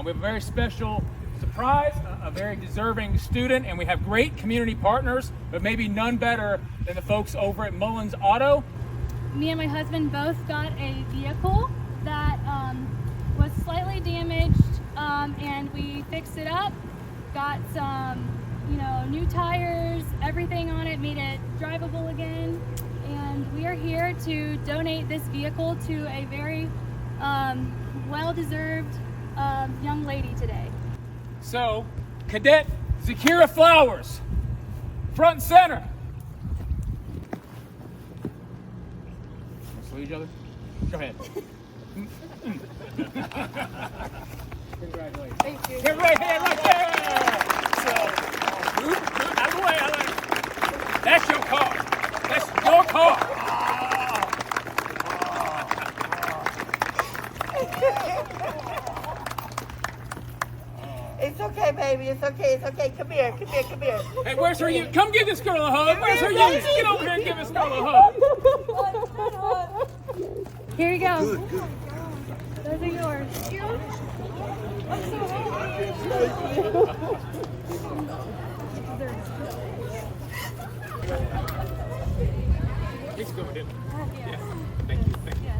We have a very special surprise, a very deserving student, and we have great community partners, but maybe none better than the folks over at Mullins Auto. Me and my husband both got a vehicle that was slightly damaged, and we fixed it up, got some, new tires, everything on it, made it drivable again, and we are here to donate this vehicle to a very well-deserved young lady today. So, Cadet Zikeara Flowers, front and center. Salute each other? Go ahead. Congratulations. Thank you. Give right hand right there. So, move out of the way. I like it. That's your car. That's your car. It's okay, baby. It's okay. It's okay. Come here. Come here. Come here. Hey, where's her youth? Come give this girl a hug. Where's her youth? Get over here and give this girl a hug. Here you go. Good, good. Those are yours. Please go with it. Yeah. Thank you. Thank you.